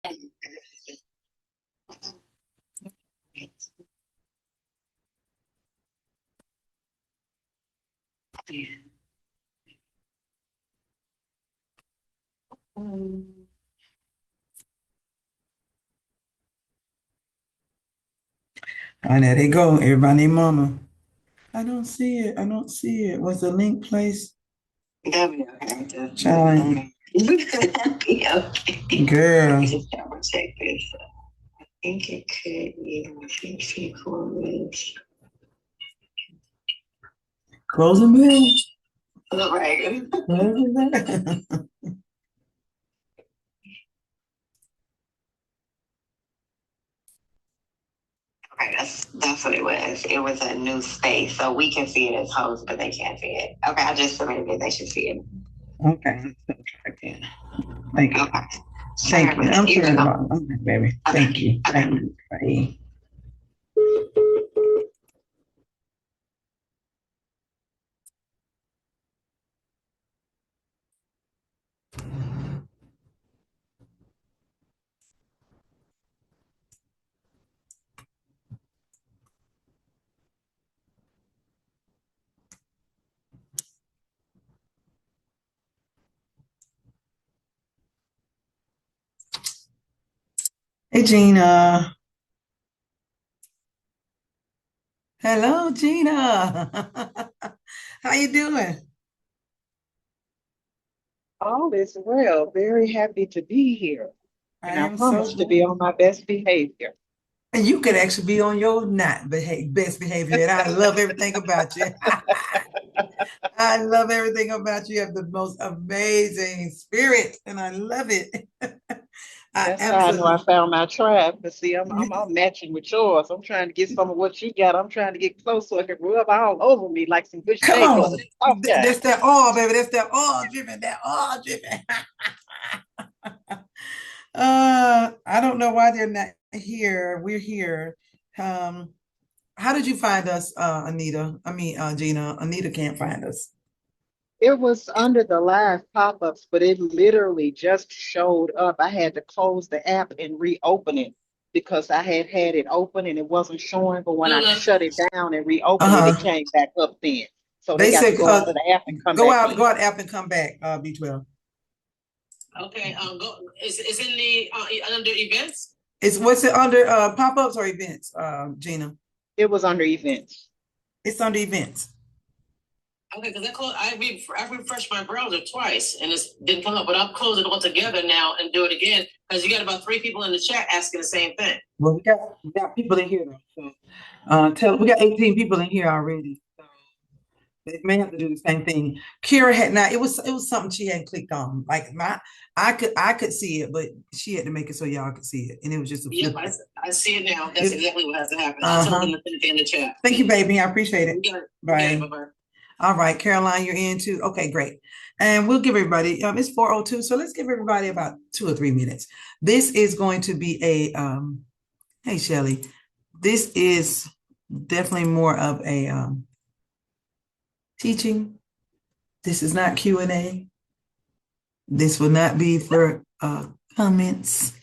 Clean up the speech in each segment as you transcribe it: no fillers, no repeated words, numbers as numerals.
And there they go. Everybody named Mama. I don't see it. I don't see it. Was the link placed? Child. Girl. Just double check this. I think it could be. Closing bell. Right. Okay, that's what it was. It was a new space, so we can see it as hosts, but they can't see it. Okay, I just submitted it. They should see it. Okay, let's try again. Thank you. Okay. Thank you. I'm sorry about it. Okay, baby. Thank you. Thank you. Bye. Hey, Gina. Hello, Gina. How you doing? All is well. Very happy to be here. I And I am so promise to be glad. on my best behavior. And you could actually be on your not best behavior. And I love everything about you. I love everything about you. You have the most amazing spirit, and I love it. I That's how I know I absolutely. found my tribe. But see, I'm matching with yours. I'm trying to get some of what you got. I'm trying to get close so it can rub all over me like some good Come shea on. butter. Okay. That's that all, baby. That's that all dripping. That all dripping. I don't know why they're not here. We're here. Um, how did you find us, Anita? I mean, Gina. Anita can't find us. It was under the live pop-ups, but it literally just showed up. I had to close the app and reopen it because I had had it open and it wasn't showing. But when I shut it down and reopened it, it Uh-huh. came back up then. So they They got to said go out of the app and come go back out, in. go out app and come back, B12. Okay, go. Is in the under events? It's what's it under pop-ups or events, Gina? It was under events. It's under events. Okay, because I refreshed my browser twice and it didn't come up, but I'll close it all together now and do it again because you got about 3 people in the chat asking the same thing. Well, we got people in here though. So we got 18 people in here already. So they may have to do the same thing. Kira had not, it was something she hadn't clicked on. Like I could see it, but she had to make it so y'all could see it. And it was just a Yep, flip. I see it now. That's exactly what has to happen. I'll tell them to put it in the chat. Thank you, baby. I appreciate it. You got it. Bye. Bye-bye. All right, Caroline, you're in too. Okay, great. And we'll give everybody, it's 4:02, so let's give everybody about 2 or 3 minutes. This is going to be hey, Shelly, this is definitely more of a teaching. This is not Q&A. This will not be for comments.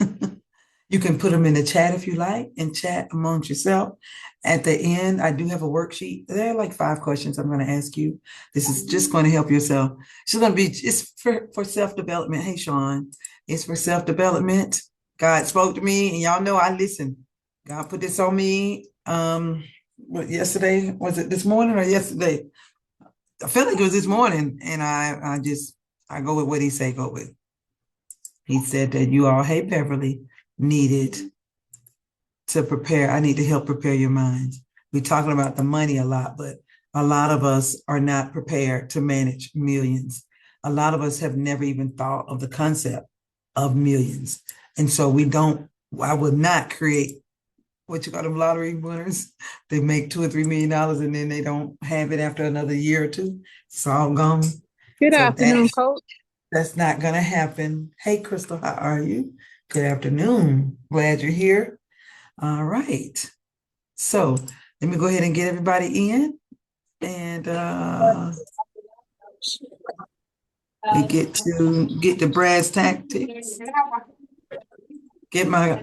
You can put them in the chat if you like and chat amongst yourself. At the end, I do have a worksheet. There are like 5 questions I'm going to ask you. This is just going to help yourself. It's for self-development. Hey, Sean, it's for self-development. God spoke to me and y'all know I listen. God put this on me. What, yesterday? Was it this morning or yesterday? I feel like it was this morning. And I go with what he say, go with. He said that you all, hey, Beverly, needed to prepare. I need to help prepare your minds. We're talking about the money a lot, but a lot of us are not prepared to manage millions. A lot of us have never even thought of the concept of millions. And so I would not create what you call them lottery winners. They make $2 or $3 million and then they don't have it after another year or two. It's all gone. Good So afternoon, Coach. that's not going to happen. Hey, Crystal, how are you? Good afternoon. Glad you're here. All right. So let me go ahead and get everybody in and we get to brass tactics. get my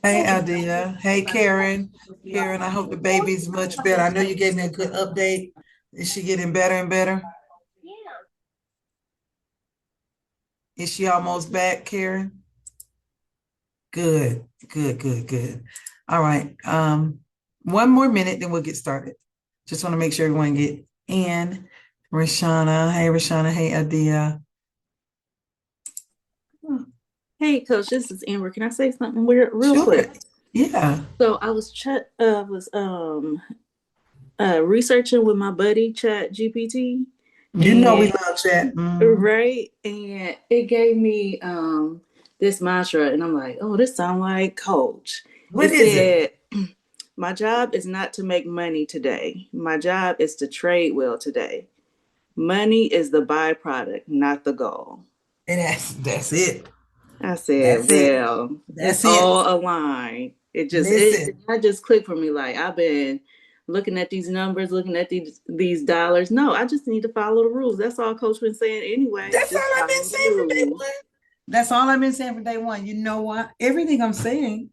hey Adia. Hey Karen. Karen, I hope the baby's much better. I know you gave me a good update. Is she getting better and better? Is she almost back, Karen? Good, good, good, good. All right. One more minute, then we'll get started. Just want to make sure everyone get in. Rashana. Hey, Rashana. Hey, Adia. Hey, Coach, this is Amber. Can I say something weird, real Sure. quick? Yeah. So I was researching with my buddy Chat GPT, You know we and love chat. right, and it gave me this mantra, and I'm like, oh, this sounds like Coach. What It is it? said, my job is not to make money today. My job is to trade well today. Money is the byproduct, not the goal. And that's it. I said, That's it. well, it's That's it. all aligned. It Listen. not just clicked for me. Like I've been looking at these numbers, looking at these dollars. No, I just need to follow the rules. That's all Coach been saying anyway. That's all Just I've been follow the saying from day rules. one. That's all I've been saying from day one. You know what? Everything I'm saying,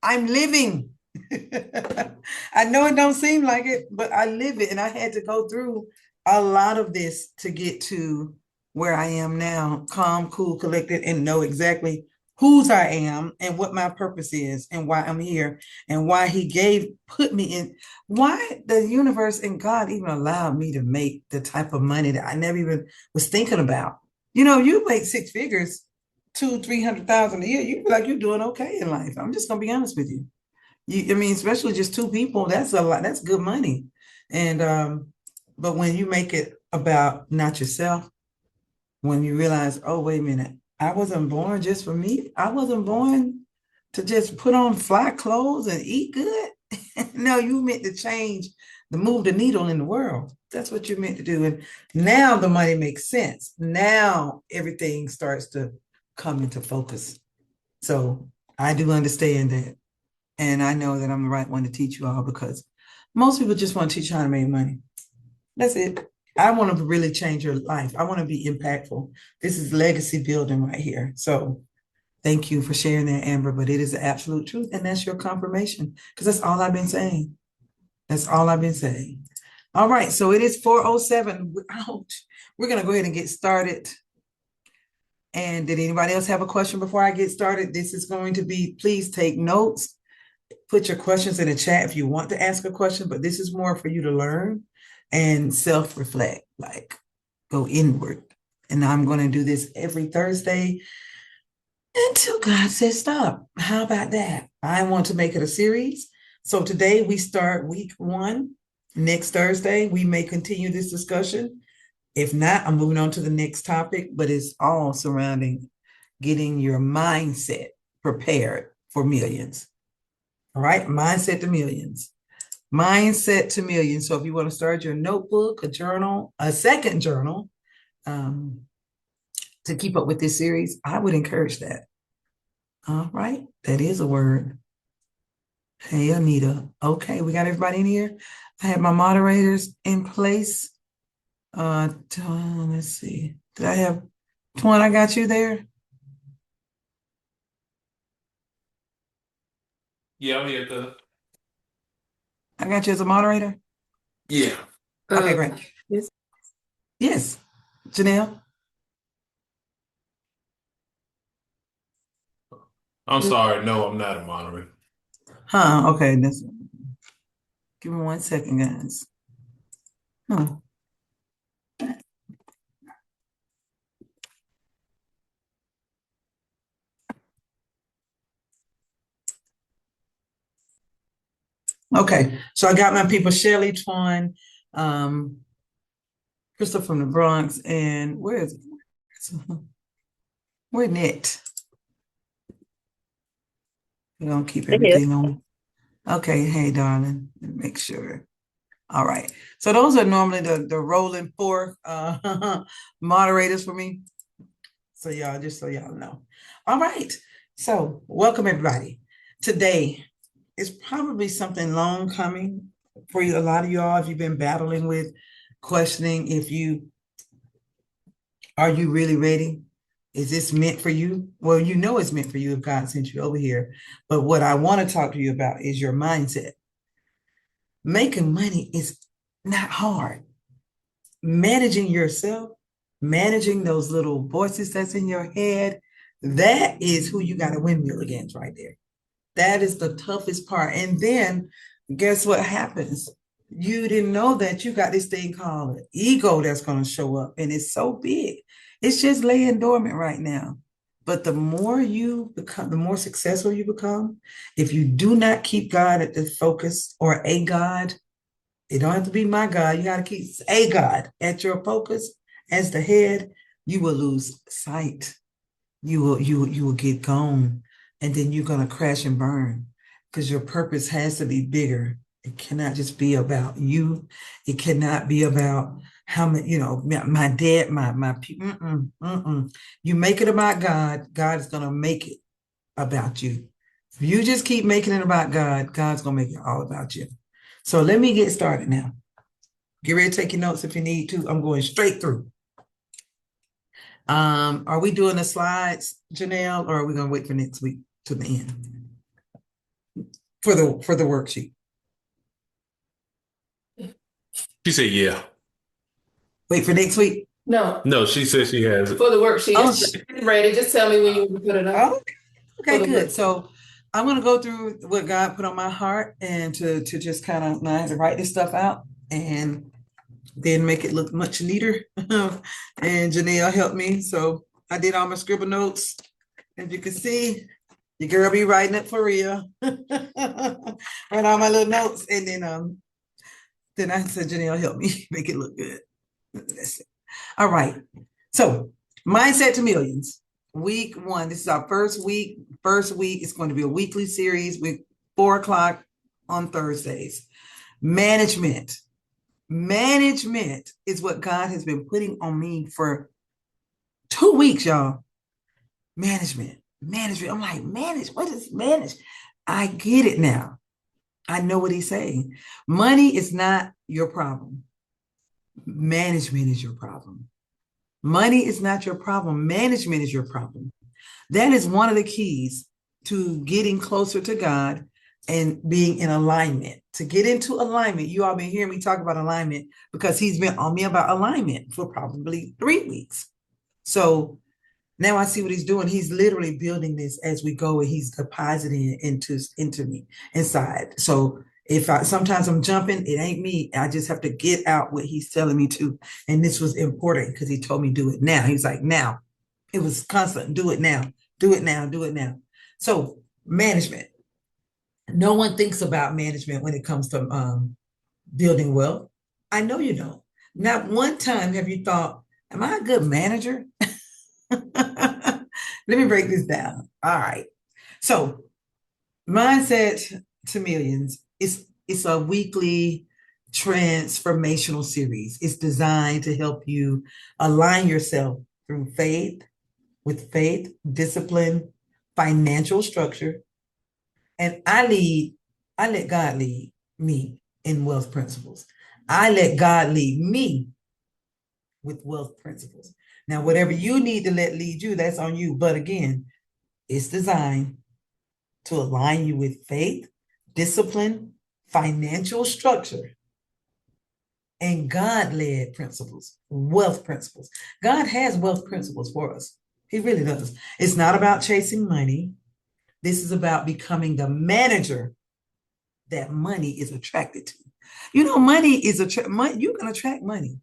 I'm living. I know it don't seem like it, but I live it. And I had to go through a lot of this to get to where I am now, calm, cool, collected, and know exactly whose I am and what my purpose is and why I'm here and why he put me in, why the universe and God even allowed me to make the type of money that I never even was thinking about. You know, you make six figures, 300,000 a year, you feel like you're doing okay in life. I'm just gonna be honest with you. I mean, especially just two people, that's a lot, that's good money. And but when you make it about not yourself, when you realize, oh, wait a minute, I wasn't born just for me. I wasn't born to just put on fly clothes and eat good. No, you meant to change, to move the needle in the world. That's what you meant to do. And now the money makes sense. Now everything starts to come into focus. So I do understand that. And I know that I'm the right one to teach you all because most people just want to teach you how to make money. That's it. I want to really change your life. I want to be impactful. This is legacy building right here. So thank you for sharing that, Amber. But it is the absolute truth. And that's your confirmation because that's all I've been saying. That's all I've been saying. All right. So it is 4:07. Ouch. We're going to go ahead and get started. And did anybody else have a question before I get started? This is going to be, please take notes. Put your questions in the chat if you want to ask a question, but this is more for you to learn and self-reflect, like go inward. And I'm going to do this every Thursday until God says stop. How about that? I want to make it a series. So today we start week 1. Next Thursday, we may continue this discussion. If not, I'm moving on to the next topic, but it's all surrounding getting your mindset prepared for millions. All right, mindset to millions. Mindset to millions. So if you want to start your notebook, a journal, a second journal, to keep up with this series, I would encourage that. All right, that is a word. Hey, Anita. Okay, we got everybody in here. I have my moderators in place. Let's see. Did I have Twan? I got you there. Yeah, I'm here, cuz. I got you as a moderator. Yeah. Okay, great. Yes. Yes, Janelle. I'm sorry. No, I'm not a moderator. Huh? Okay, give me 1 second, guys. Huh. Okay, so I got my people, Shelly, Twan, Crystal from the Bronx, and where is it? Where Net? We don't keep everything on. Okay, hey, darling, make sure. All right, so those are normally the rolling four moderators for me. So y'all, just so y'all know. All right, so welcome everybody. Today is probably something long coming for you. A lot of y'all, if you've been battling with questioning, are you really ready Is this meant for you? Well, you know it's meant for you if God sent you over here. But what I want to talk to you about is your mindset. Making money is not hard. Managing yourself, managing those little voices that's in your head, that is who you got to windmill against right there. That is the toughest part. And then guess what happens? You didn't know that you got this thing called an ego that's going to show up, and it's so big. It's just laying dormant right now. But the more you become, the more successful you become. If you do not keep God at the focus, or a God, it don't have to be my God. You got to keep a God at your focus as the head. You will lose sight. You will get gone, and then you're gonna crash and burn because your purpose has to be bigger. It cannot just be about you. It cannot be about how many, my dad, my people. You make it about God. God is gonna make it about you. If you just keep making it about God, God's gonna make it all about you. So let me get started now. Get ready to take your notes if you need to. I'm going straight through. Are we doing the slides, Janelle, or are we gonna wait for next week to the end for the worksheet? She said, yeah. Wait for next week. No, she said she has it. For the worksheet. Oh, It's ready. Just tell me when you put it up. oh, okay, good. So I'm gonna go through what God put on my heart and to just kind of I had to write this stuff out and then make it look much neater. And Janelle helped me, so I did all my scribble notes. As you can see, your girl be writing it for real. Write all my little notes, and then I said, Janelle, help me make it look good. That's it. All right. So, Mindset to Millions, week 1. This is our first week. First week is going to be a weekly series with 4:00 on Thursdays. Management. Management is what God has been putting on me for 2 weeks, y'all. Management. I'm like, manage? What is manage? I get it now. I know what he's saying. Money is not your problem. Management is your problem. Money is not your problem. Management is your problem. That is one of the keys to getting closer to God and being in alignment. To get into alignment, you all been hearing me talk about alignment because he's been on me about alignment for probably 3 weeks. So now I see what he's doing. He's literally building this as we go, and he's depositing it into me inside. So if sometimes I'm jumping, it ain't me. I just have to get out what he's telling me to. And this was important because he told me do it now. He's like, now. It was constant. Do it now. Do it now. Do it now. So management. No one thinks about management when it comes to building wealth. I know you don't. Not one time have you thought, am I a good manager? Let me break this down. All right. So, Mindset to Millions it's a weekly transformational series. It's designed to help you align yourself through faith, discipline, financial structure, and I let God lead me in wealth principles. I let God lead me with wealth principles. Now, whatever you need to let lead you, that's on you. But again, it's designed to align you with faith, discipline, financial structure, and God-led principles, wealth principles. God has wealth principles for us. He really does. It's not about chasing money. This is about becoming the manager that money is attracted to. Money is you can attract money.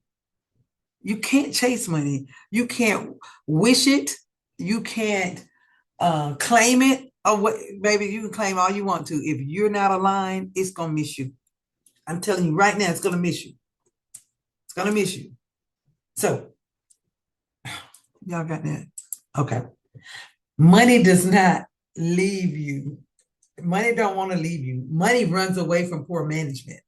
You can't chase money. You can't wish it. You can't claim it. Or what, baby, you can claim all you want to. If you're not aligned, it's gonna miss you. I'm telling you right now, it's gonna miss you. It's gonna miss you. So, y'all got that? Okay. Money does not leave you. Money don't want to leave you. Money runs away from poor management.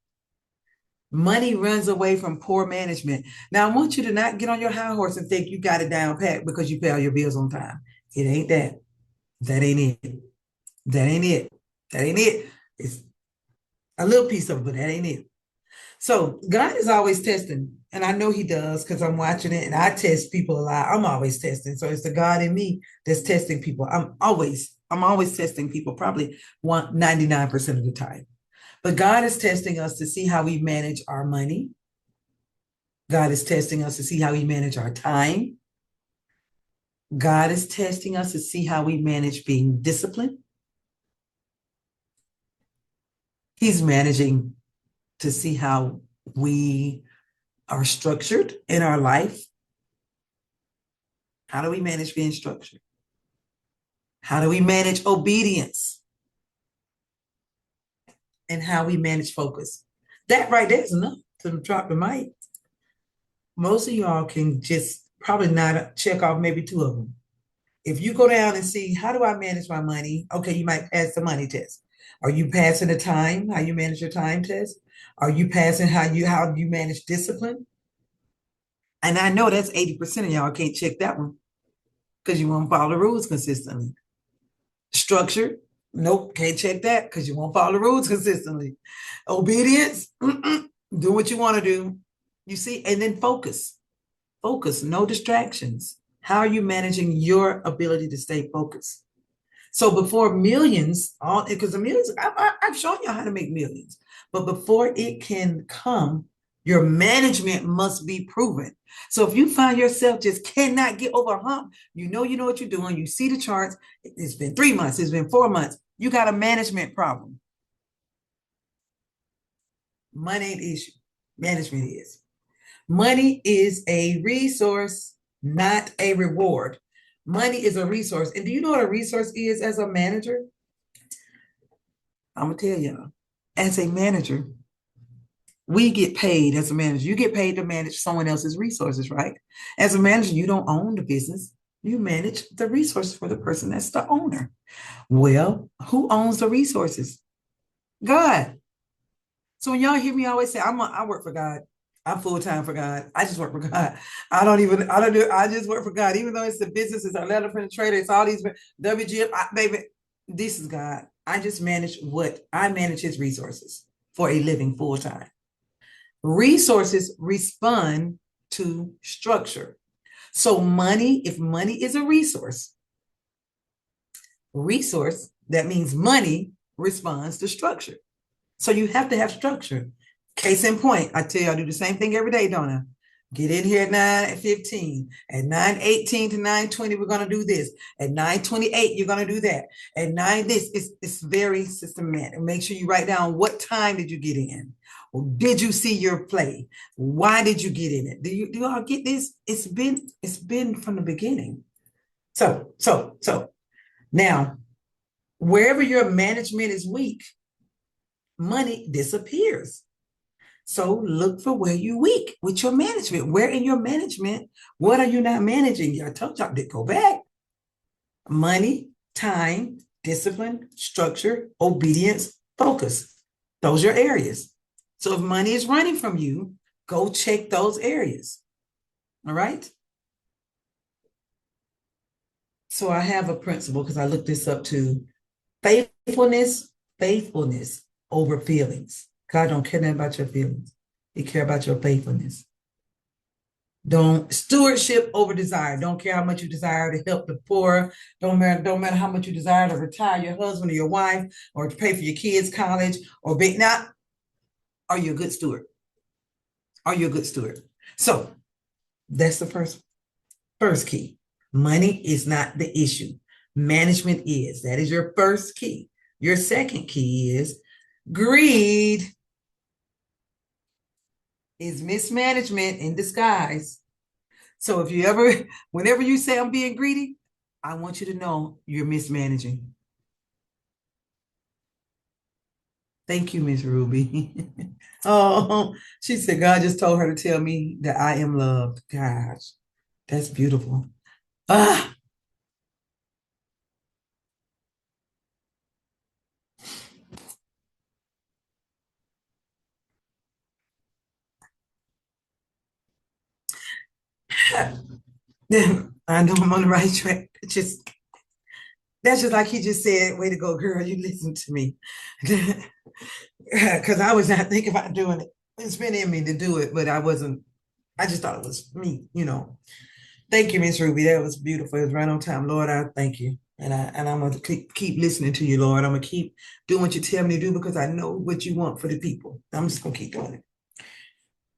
Money runs away from poor management. Now, I want you to not get on your high horse and think you got it down pat because you pay all your bills on time. It ain't that. That ain't it. That ain't it. That ain't it. It's a little piece of it, but that ain't it. So God is always testing, and I know He does because I'm watching it, and I test people a lot. I'm always testing, so it's the God in me that's testing people. I'm always testing people, probably 99% of the time. But God is testing us to see how we manage our money. God is testing us to see how we manage our time. God is testing us to see how we manage being disciplined. He's managing to see how we are structured in our life. How do we manage being structured? How do we manage obedience? And how we manage focus. That right there is enough to drop the mic. Most of y'all can just probably not check off maybe two of them. If you go down and see, how do I manage my money? Okay, you might pass the money test. Are you passing the time, how you manage your time test? Are you passing how you manage discipline? And I know that's 80% of y'all can't check that one because you won't follow the rules consistently. Structure, nope, can't check that because you won't follow the rules consistently. Obedience, do what you want to do. You see, and then focus. Focus, no distractions. How are you managing your ability to stay focused? So before millions, because the millions, I've shown you how to make millions, but before it can come, your management must be proven. So if you find yourself just cannot get over a hump, you know what you're doing. You see the charts. It's been 3 months. It's been 4 months. You got a management problem. Money ain't the issue. Management is. Money is a resource, not a reward. Money is a resource. And do you know what a resource is as a manager? I'm going to tell y'all. As a manager, we get paid as a manager. You get paid to manage someone else's resources, right? As a manager, you don't own the business. You manage the resources for the person that's the owner. Well, who owns the resources? God. So when y'all hear me always say, I work for God. I'm full-time for God. I just work for God. I just work for God. Even though it's the business, it's a letter from the trader, it's all these WGM, baby, this is God. I just manage his resources for a living full-time. Resources respond to structure. So if money is a resource, that means money responds to structure. So you have to have structure. Case in point, I tell you, I do the same thing every day, don't I? Get in here at 9:15. At 9:18 to 9:20, we're going to do this. At 9:28, you're going to do that. At 9, this. It's very systematic. Make sure you write down what time did you get in? Or did you see your play? Why did you get in it? Do you all get this? It's been from the beginning. So now, wherever your management is weak, money disappears. So look for where you're weak with your management. Where in your management, what are you not managing? I told y'all to go back. Money, time, discipline, structure, obedience, focus. Those are areas. So if money is running from you, go check those areas. All right? So I have a principle because I looked this up too. Faithfulness over feelings. God don't care nothing about your feelings. He care about your faithfulness. Stewardship over desire. Don't care how much you desire to help the poor. Don't matter how much you desire to retire your husband or your wife or to pay for your kids' college or not. Are you a good steward? Are you a good steward? So that's the first key. Money is not the issue. Management is. That is your first key. Your second key is greed is mismanagement in disguise. So whenever you say I'm being greedy, I want you to know you're mismanaging. Thank you, Miss Ruby. Oh, she said God just told her to tell me that I am loved. Gosh, that's beautiful. Ah. I know I'm on the right track. That's just like he just said, way to go, girl. You listen to me. Because I was not thinking about doing it. It's been in me to do it, but I just thought it was me. Thank you, Miss Ruby. That was beautiful. It was right on time. Lord, I thank you. And I'm gonna keep listening to you, Lord. I'm gonna keep doing what you tell me to do because I know what you want for the people. I'm just gonna keep doing it.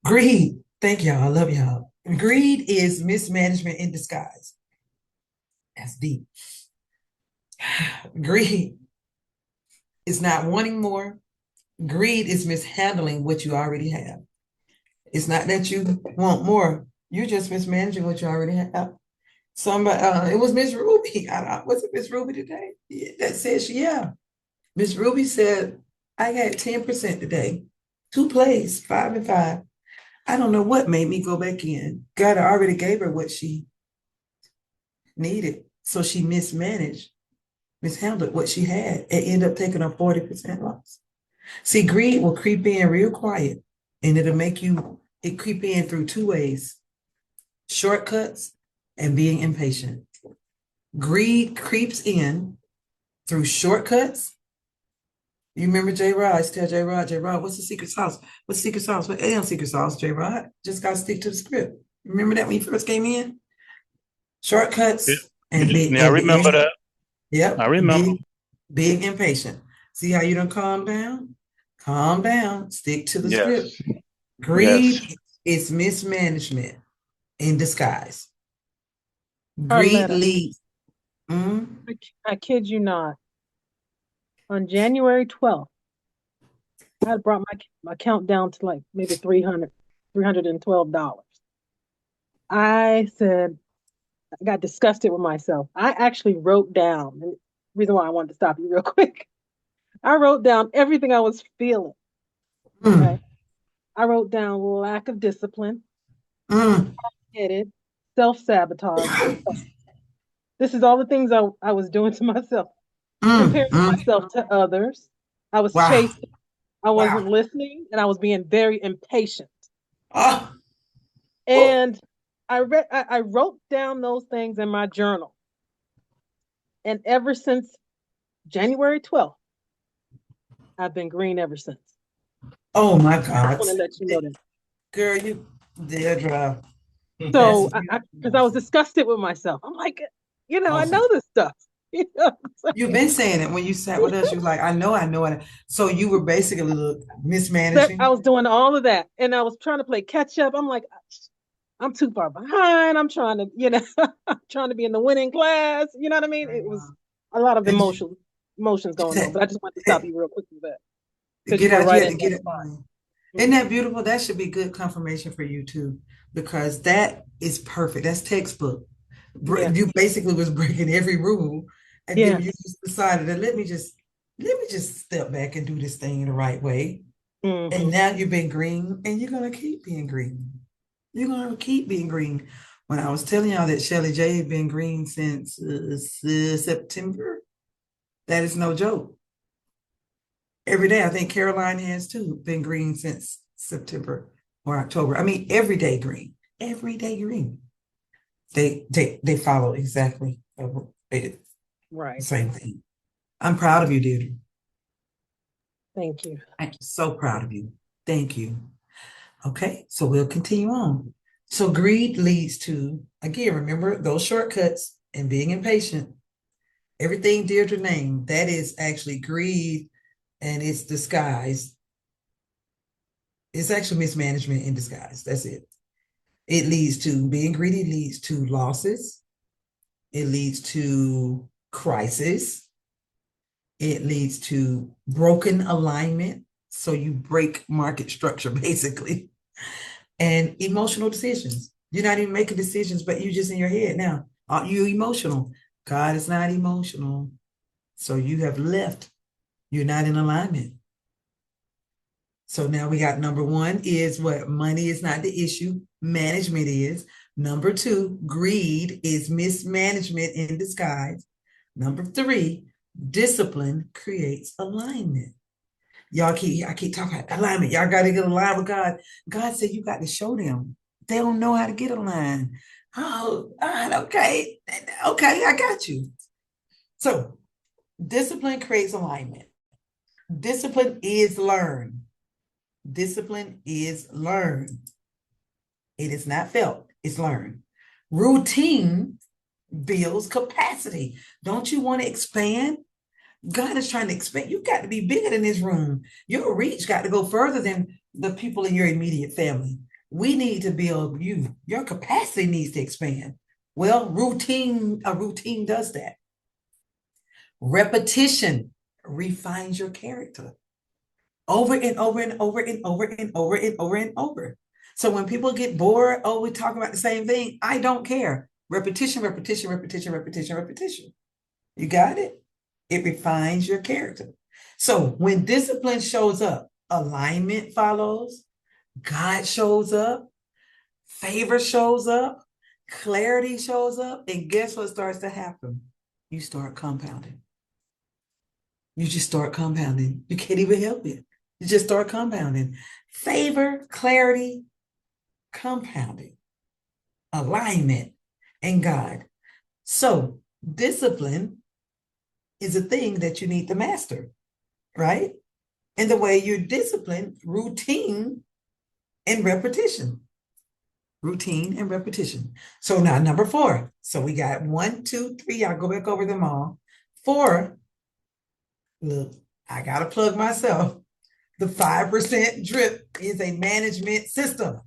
Greed. Thank y'all. I love y'all. Greed is mismanagement in disguise. That's deep. Greed is not wanting more. Greed is mishandling what you already have. It's not that you want more. You're just mismanaging what you already have. Somebody, it was Miss Ruby. Was it Miss Ruby today? Yeah, that says, yeah. Miss Ruby said, I had 10% today. 2 plays, 5 and 5. I don't know what made me go back in. God already gave her what she needed. So she mishandled what she had and ended up taking a 40% loss. See, greed will creep in real quiet and it creep in through 2 ways: shortcuts and being impatient. Greed creeps in through shortcuts. You remember J Rod? I used to tell J Rod, what's the secret sauce? What's the secret sauce? What ain't no secret sauce, J Rod? Just gotta stick to the script. Remember that when you first came in? Yeah, Shortcuts and big yeah, I and remember big, that. I yep, remember. big impatient. See how you don't calm down? Calm down, stick to the script. Yes, yes. Greed is mismanagement in disguise. Greed Arletta, leads. Mm, I kid you not. On January 12th, I had brought my count down to like maybe $312. I said, I got disgusted with myself. I actually wrote down, and the reason why I wanted to stop you real quick, I wrote down everything I was feeling. Okay. mm, I wrote down lack of discipline, mm, headed, self sabotage. This is all the things I was doing to myself, comparing mm. myself to others. I was Wow. chasing, I Wow. wasn't listening, and I was being very impatient. Oh, oh. And I wrote down those things in my journal. And ever since January 12th, I've been green ever since. Oh my I God. want to let you know that. Girl, you Deirdre. That's So, because I beautiful. was disgusted with myself. I'm like, I Awesome. know this stuff. You've been saying it when you sat with us. You was like, I know it. So you were basically I mismanaging. was doing all of that, and I was trying to play catch up. I'm like, I'm too far behind. I'm trying to, I'm trying to be in the winning class. You know what I mean? It was a lot of And emotions going on. But I just wanted to stop you real quick with that because you get were out, you right had in to get that it. spot. Isn't Mhm. that beautiful? That should be good confirmation for you too, because that is perfect. That's textbook. Yeah. You basically was breaking every rule, and then you Yes. just decided that let me just step back and do this thing the right way. And Hmm. now you've been green, and you're gonna keep being green. You're gonna keep being green. When I was telling y'all that Shelly J had been green since September, that is no joke. Every day, I think Caroline has too been green since September or October. I mean, every day green. They follow exactly the Right. same thing. I'm proud of you, Deirdre. Thank you. I'm so proud of you. Thank you. Okay, so we'll continue on. So greed leads to, again, remember those shortcuts and being impatient. Everything Deirdre named, that is actually greed and it's disguised. It's actually mismanagement in disguise. That's it. It leads to being greedy, leads to losses. It leads to crisis. It leads to broken alignment. So you break market structure basically, and emotional decisions. You're not even making decisions, but you're just in your head now. Are you emotional? God is not emotional. So you have left. You're not in alignment. So now we got number one is what money is not the issue, management is. Number two, greed is mismanagement in disguise. Number three, discipline creates alignment. I keep talking about alignment. Y'all got to get aligned with God. God said you got to show them. They don't know how to get aligned. Oh, all right, okay. Okay, I got you. So discipline creates alignment. Discipline is learned. Discipline is learned. It is not felt, it's learned. Routine builds capacity. Don't you want to expand? God is trying to expand. You got to be bigger than this room. Your reach got to go further than the people in your immediate family. We need to build you. Your capacity needs to expand. Well, a routine does that. Repetition refines your character over and over and over and over and over and over and over. So when people get bored, oh, we talk about the same thing. I don't care. Repetition, repetition, repetition, repetition, repetition. You got it? It refines your character. So when discipline shows up, alignment follows, God shows up, favor shows up, clarity shows up, and guess what starts to happen? You start compounding. You just start compounding. You can't even help it. You just start compounding. Favor, clarity, compounding, alignment, and God. So discipline is a thing that you need to master, right? And the way you're disciplined, routine and repetition. Routine and repetition. So now number 4. So we got 1, 2, 3. I'll go back over them all. 4, look, I got to plug myself. The 5% drip is a management system.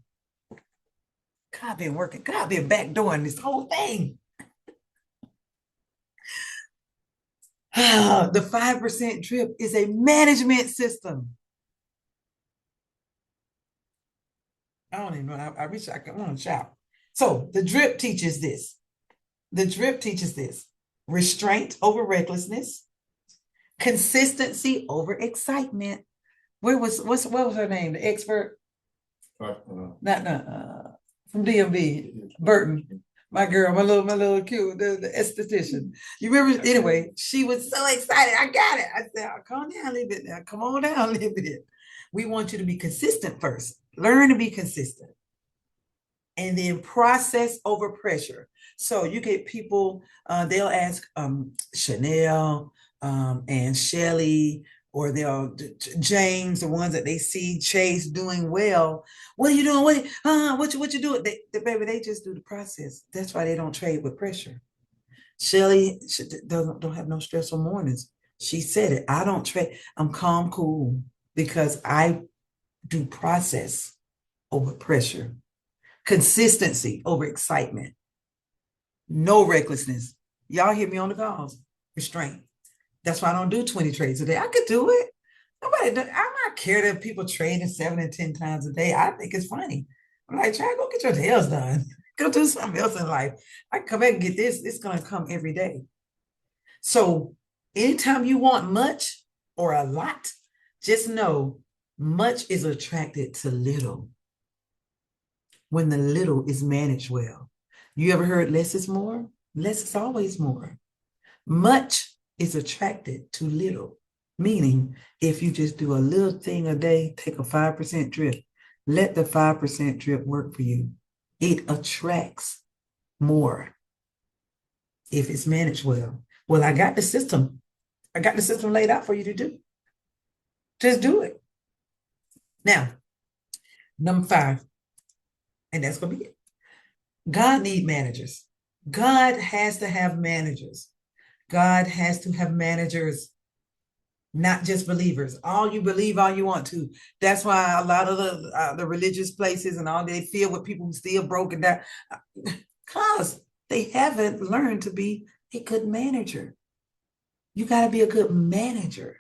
God, I've been working. God, I've been backdooring this whole thing. The 5% drip is a management system. I don't even know. I wish I want to shout. So the drip teaches this. The drip teaches this. Restraint over recklessness. Consistency over excitement. What was her name? The expert? Not from DMV. Burton. My girl, my little cute, the esthetician. You remember? Anyway, she was so excited. I got it. I said, oh, calm down a little bit now. Come on down a little bit. We want you to be consistent first. Learn to be consistent. And then process over pressure. So you get people, they'll ask Chanel and Shelly, or they'll James, the ones that they see Chase doing well. What are you doing? What you doing? Baby, they just do the process. That's why they don't trade with pressure. Shelly don't have no stressful mornings. She said it. I don't trade. I'm calm, cool, because I do process over pressure. Consistency over excitement. No recklessness. Y'all hear me on the calls. Restraint. That's why I don't do 20 trades a day. I could do it. I'm not care that people trading 7 and 10 times a day. I think it's funny. I'm like, try to go get your nails done. Go do something else in life. I come back and get this. It's going to come every day. So anytime you want much or a lot, just know much is attracted to little when the little is managed well. You ever heard less is more? Less is always more. Much is attracted to little, meaning if you just do a little thing a day, take a 5% drip, let the 5% drip work for you. It attracts more if it's managed well. Well, I got the system. I got the system laid out for you to do. Just do it. Now, number 5, and that's going to be it. God needs managers. God has to have managers. God has to have managers, not just believers. All you believe, all you want to. That's why a lot of the religious places and all, they feel with people who still broken down, because they haven't learned to be a good manager. You got to be a good manager.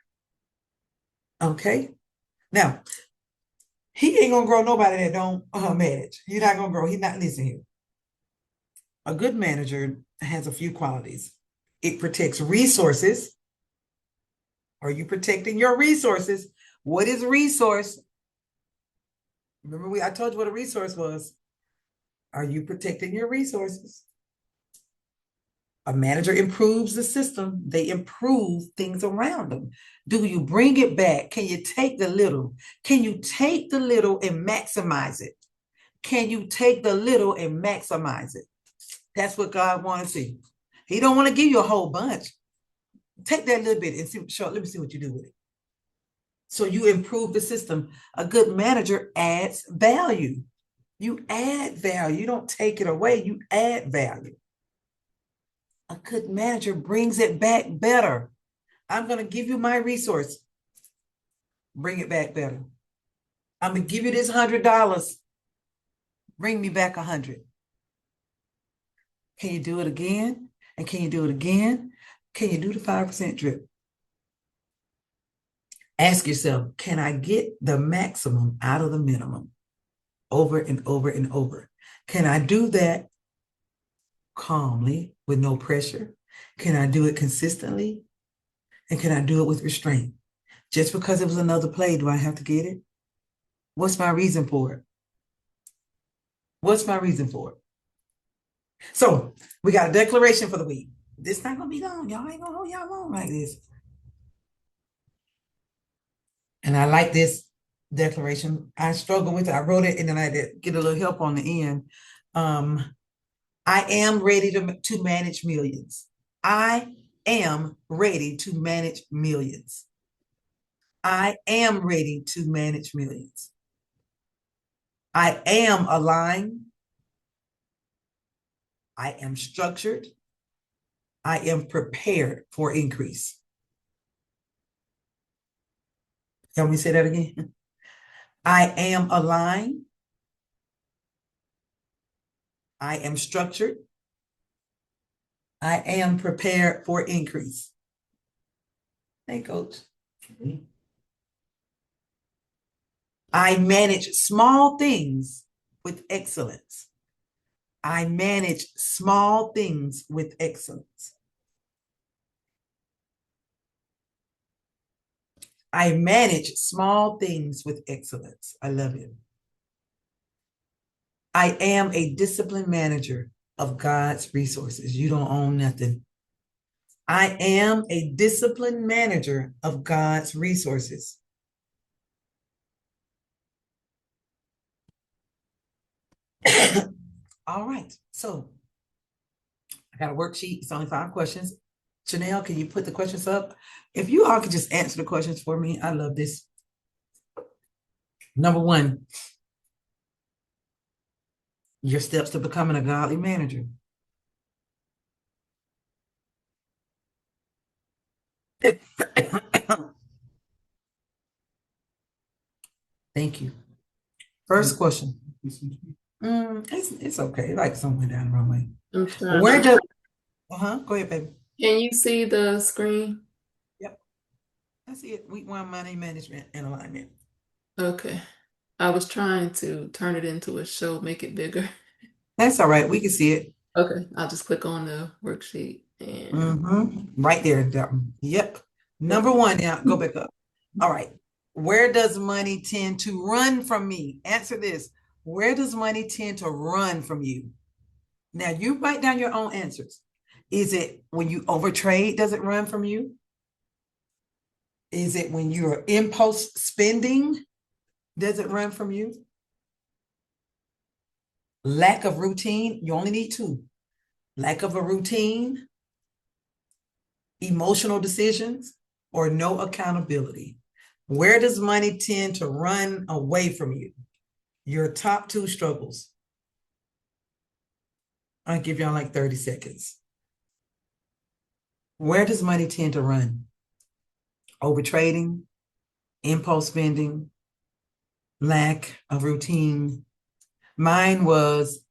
Okay? Now, he ain't going to grow nobody that don't manage. You're not going to grow. He's not listening here. A good manager has a few qualities. It protects resources. Are you protecting your resources? What is a resource? Remember, I told you what a resource was. Are you protecting your resources? A manager improves the system. They improve things around them. Do you bring it back? Can you take the little? Can you take the little and maximize it? Can you take the little and maximize it? That's what God wants to see. He don't want to give you a whole bunch. Take that little bit and see. Let me see what you do with it. So you improve the system. A good manager adds value. You add value. You don't take it away. You add value. A good manager brings it back better. I'm going to give you my resource. Bring it back better. I'm going to give you this $100. Bring me back 100. Can you do it again? And can you do it again? Can you do the 5% drip? Ask yourself, can I get the maximum out of the minimum? Over and over and over. Can I do that calmly with no pressure? Can I do it consistently? And can I do it with restraint? Just because it was another play, do I have to get it? What's my reason for it? What's my reason for it? So we got a declaration for the week. This not gonna be long. Y'all ain't gonna hold y'all long like this. And I like this declaration. I struggle with it. I wrote it and then I did get a little help on the end. I am ready to manage millions. I am ready to manage millions. I am ready to manage millions. I am aligned. I am structured. I am prepared for increase. Can we say that again? I am aligned. I am structured. I am prepared for increase. Hey, Coach. I manage small things with excellence. I manage small things with excellence. I manage small things with excellence. I love it. I am a disciplined manager of God's resources. You don't own nothing. I am a disciplined manager of God's resources. All right, so I got a worksheet. It's only 5 questions. Janelle, can you put the questions up? If you all could just answer the questions for me, I love this. Number 1, your steps to becoming a godly manager. Thank you. First question. It's okay. Like somewhere down the wrong way. I'm trying. Where does go ahead, baby. Can you see the screen? Yep. I see it. Week 1, money management and alignment. Okay. I was trying to turn it into a show, make it bigger. That's all right. We can see it. Okay, I'll just click on the worksheet and Right there. Yep. Number 1 now. Go back up. All right. Where does money tend to run from me? Answer this. Where does money tend to run from you? Now you write down your own answers. Is it when you overtrade, does it run from you? Is it when you're impulse spending? Does it run from you? Lack of routine, you only need 2. Lack of a routine, emotional decisions, or no accountability. Where does money tend to run away from you? Your top 2 struggles. I'll give y'all like 30 seconds. Where does money tend to run? Overtrading, impulse spending, lack of routine. Mine was,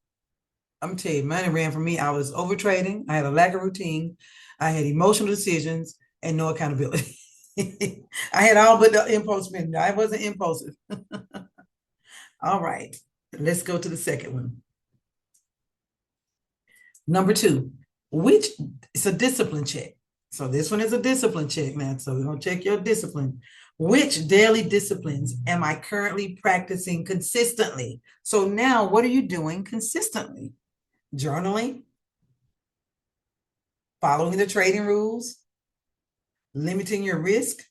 I'm gonna tell you, mine ran from me. I was overtrading. I had a lack of routine. I had emotional decisions and no accountability. I had all but the impulse spending. I wasn't impulsive. All right, let's go to the second one. Number 2, it's a discipline check. So this one is a discipline check now. So we're gonna check your discipline. Which daily disciplines am I currently practicing consistently? So now what are you doing consistently? Journaling, following the trading rules, limiting your risk,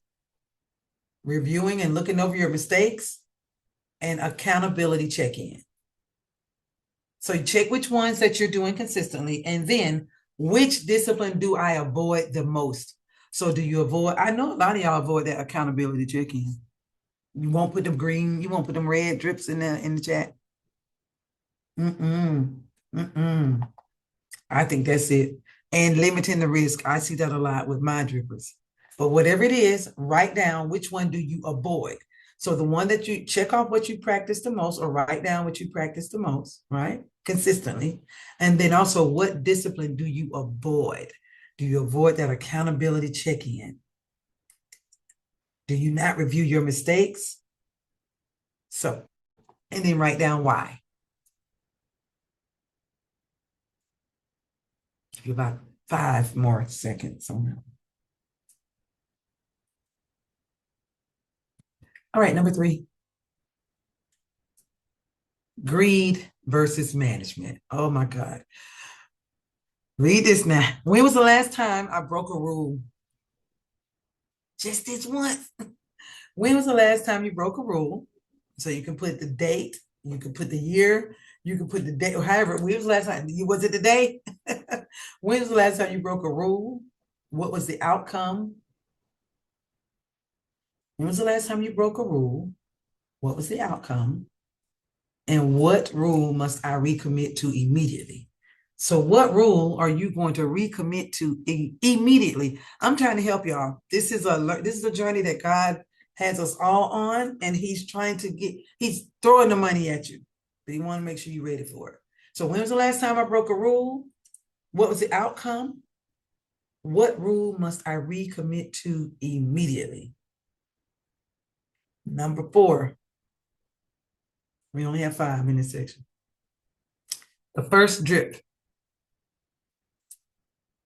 reviewing and looking over your mistakes, and accountability check-in. So you check which ones that you're doing consistently, and then which discipline do I avoid the most? So do you avoid, I know a lot of y'all avoid that accountability check-in. You won't put them green, you won't put them red drips in the chat. I think that's it. And limiting the risk. I see that a lot with my drippers. But whatever it is, write down which one do you avoid. So the one that you check off what you practice the most, or write down what you practice the most, right? Consistently. And then also, what discipline do you avoid? Do you avoid that accountability check-in? Do you not review your mistakes? So, and then write down why. Give you about 5 more seconds on that. All right, number 3. Greed versus management. Oh my God. Read this now. When was the last time I broke a rule? Just this once. When was the last time you broke a rule? So you can put the date, you can put the year, you can put the date, or however, when was the last time? Was it the day? When was the last time you broke a rule? What was the outcome? When was the last time you broke a rule? What was the outcome? And what rule must I recommit to immediately? So what rule are you going to recommit to immediately? I'm trying to help y'all. This is a journey that God has us all on, and he's throwing the money at you, but he wants to make sure you're ready for it. So when was the last time I broke a rule? What was the outcome? What rule must I recommit to immediately? Number 4. We only have 5 in this section. The first drip.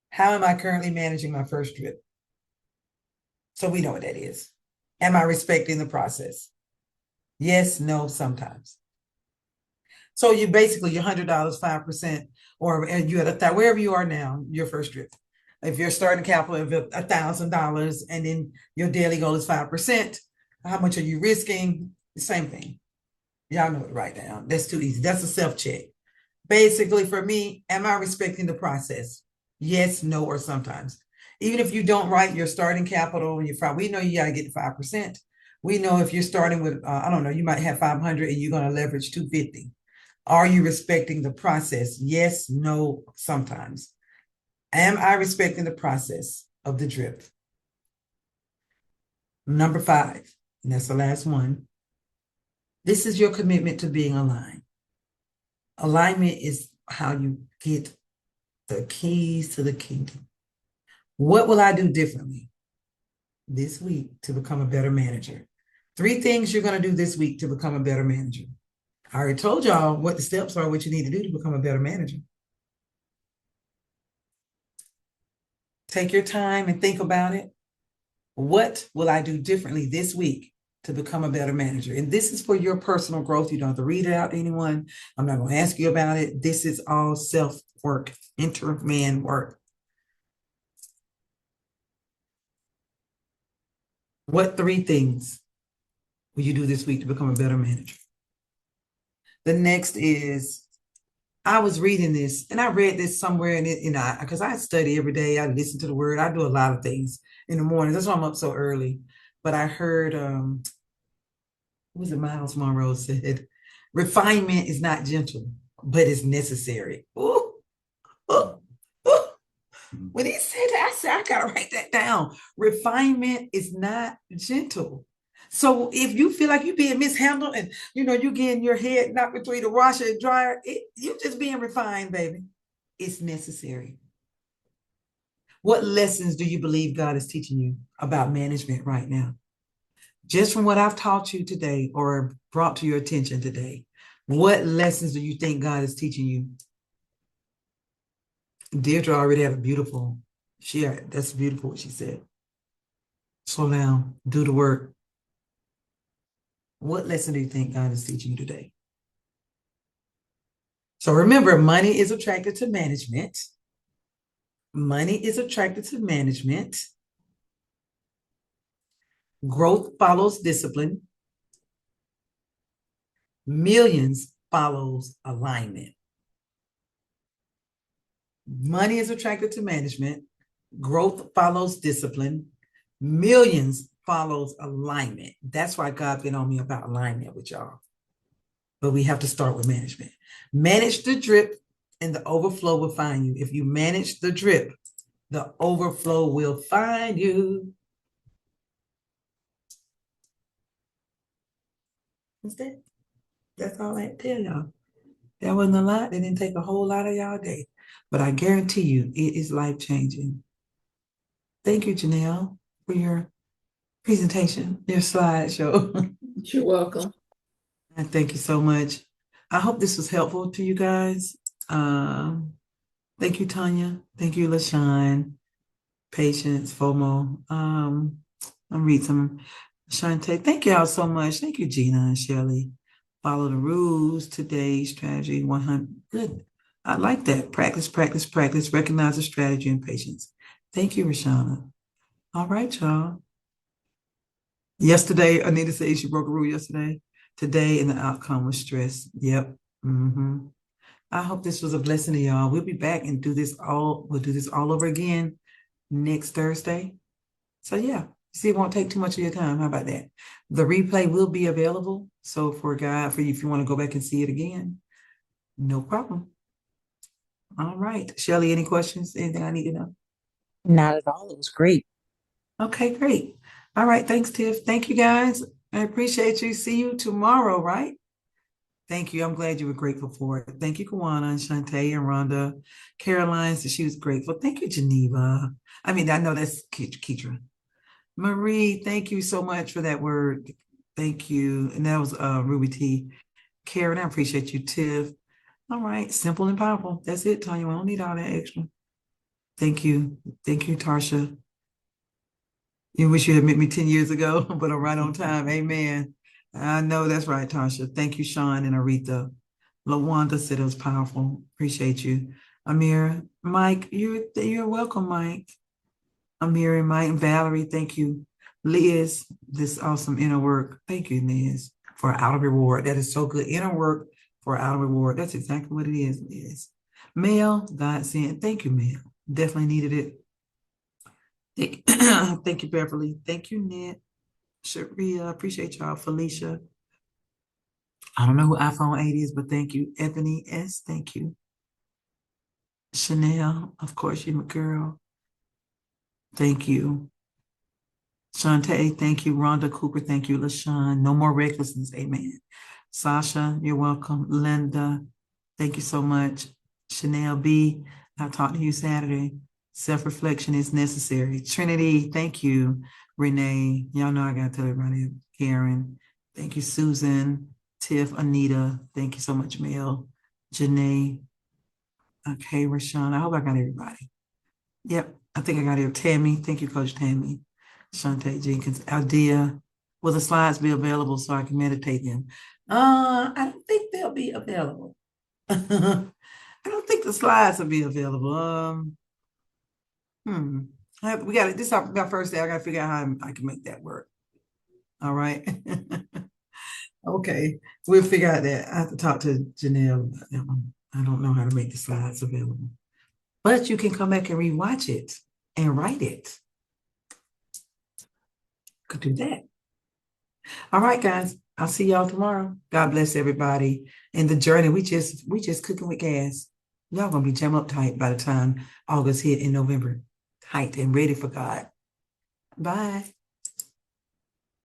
How am I currently managing my first drip? So we know what that is. Am I respecting the process? Yes, no, sometimes. So you basically, your $100, 5%, or you at wherever you are now, your first drip. If you're starting capital of $1,000 and then your daily goal is 5%, how much are you risking? The same thing. Y'all know it right now. That's too easy. That's a self-check. Basically, for me, am I respecting the process? Yes, no, or sometimes. Even if you don't write your starting capital and we know you got to get to 5%. We know if you're starting with, I don't know, you might have 500 and you're going to leverage 250. Are you respecting the process? Yes, no, sometimes. Am I respecting the process of the drip? Number 5, and that's the last one. This is your commitment to being aligned. Alignment is how you get the keys to the kingdom. What will I do differently this week to become a better manager? 3 things you're going to do this week to become a better manager. I already told y'all what the steps are, what you need to do to become a better manager. Take your time and think about it. What will I do differently this week to become a better manager? And this is for your personal growth. You don't have to read it out to anyone. I'm not going to ask you about it. This is all self-work, interman work. What 3 things will you do this week to become a better manager? The next is, I was reading this, and I read this somewhere in it, because I study every day. I listen to the word. I do a lot of things in the morning. That's why I'm up so early. But I heard, what was it Miles Monroe said? Refinement is not gentle, but it's necessary. Ooh, ooh, ooh. When he said that, I said, I gotta write that down. Refinement is not gentle. So if you feel like you're being mishandled and you're getting your head knocked between the washer and dryer, you're just being refined, baby. It's necessary. What lessons do you believe God is teaching you about management right now? Just from what I've taught you today or brought to your attention today, what lessons do you think God is teaching you? Deirdre already had that's beautiful what she said. Slow down, do the work. What lesson do you think God is teaching you today? So remember, money is attracted to management. Money is attracted to management. Growth follows discipline. Millions follows alignment. Money is attracted to management. Growth follows discipline. Millions follows alignment. That's why God's been on me about alignment with y'all. But we have to start with management. Manage the drip and the overflow will find you. If you manage the drip, the overflow will find you. That's all I tell y'all. That wasn't a lot. It didn't take a whole lot of y'all day. But I guarantee you, it is life-changing. Thank you, Janelle, for your presentation, your slideshow. You're welcome. And thank you so much. I hope this was helpful to you guys. Thank you, Tanya. Thank you, LaShawn. Patience, FOMO. I'll read some. Shantae, thank y'all so much. Thank you, Gina and Shelley. Follow the rules. Today's strategy 100. Good. I like that. Practice, practice, practice. Recognize the strategy and patience. Thank you, Rashana. All right, y'all. Yesterday, Anita said she broke a rule yesterday. Today, and the outcome was stress. Yep. I hope this was a blessing to y'all. We'll be back and we'll do this all over again next Thursday. So yeah, see, it won't take too much of your time. How about that? The replay will be available. So for you, if you want to go back and see it again, no problem. All right. Shelley, any questions? Anything I need to know? Not at all. It was great. Okay, great. All right. Thanks, Tiff. Thank you, guys. I appreciate you. See you tomorrow, right? Thank you. I'm glad you were grateful for it. Thank you, Kawana and Shantae and Rhonda. Caroline said she was grateful. Thank you, Geneva. I mean, I know that's Keitra. Marie, thank you so much for that word. Thank you. And that was Ruby T. Karen, I appreciate you, Tiff. All right, simple and powerful. That's it, Tanya. I don't need all that extra. Thank you. Thank you, Tarsha. You wish you had met me 10 years ago, but I'm right on time. Amen. I know that's right, Tarsha. Thank you, Sean and Aretha. LaWanda said it was powerful. Appreciate you. Amir, Mike, you're welcome, Mike. Amir and Mike and Valerie, thank you. Liz, this awesome inner work. Thank you, Liz, for outer reward. That is so good. Inner work for outer reward. That's exactly what it is, Liz. Mel, God sent. Thank you, Mel. Definitely needed it. Thank you, Beverly. Thank you, Ned. Sharia, appreciate y'all. Felicia. I don't know who iPhone 8 is, but thank you. Ebony S, thank you. Chanel, of course, you're my girl. Thank you. Shantae, thank you. Rhonda Cooper, thank you. LaShawn, no more recklessness, amen. Sasha, you're welcome. Linda, thank you so much. Chanel B, I'll talk to you Saturday. Self-reflection is necessary. Trinity, thank you. Renee, y'all know I gotta tell everybody. Karen, thank you. Susan, Tiff, Anita, thank you so much. Mel, Janae, okay, Rashawn, I hope I got everybody. Yep, I think I got it. Tammy, thank you, Coach Tammy. Shantae Jenkins, Aldea, will the slides be available so I can meditate them? I don't think they'll be available. I don't think the slides will be available. We got it. This is my first day. I got to figure out how I can make that work. All right. Okay, we'll figure out that. I have to talk to Janelle about that one. I don't know how to make the slides available, but you can come back and rewatch it and write it. Could do that. All right, guys. I'll see y'all tomorrow. God bless everybody. In the journey, we just cooking with gas. Y'all gonna be jam up tight by the time August hit in November. Tight and ready for God. Bye.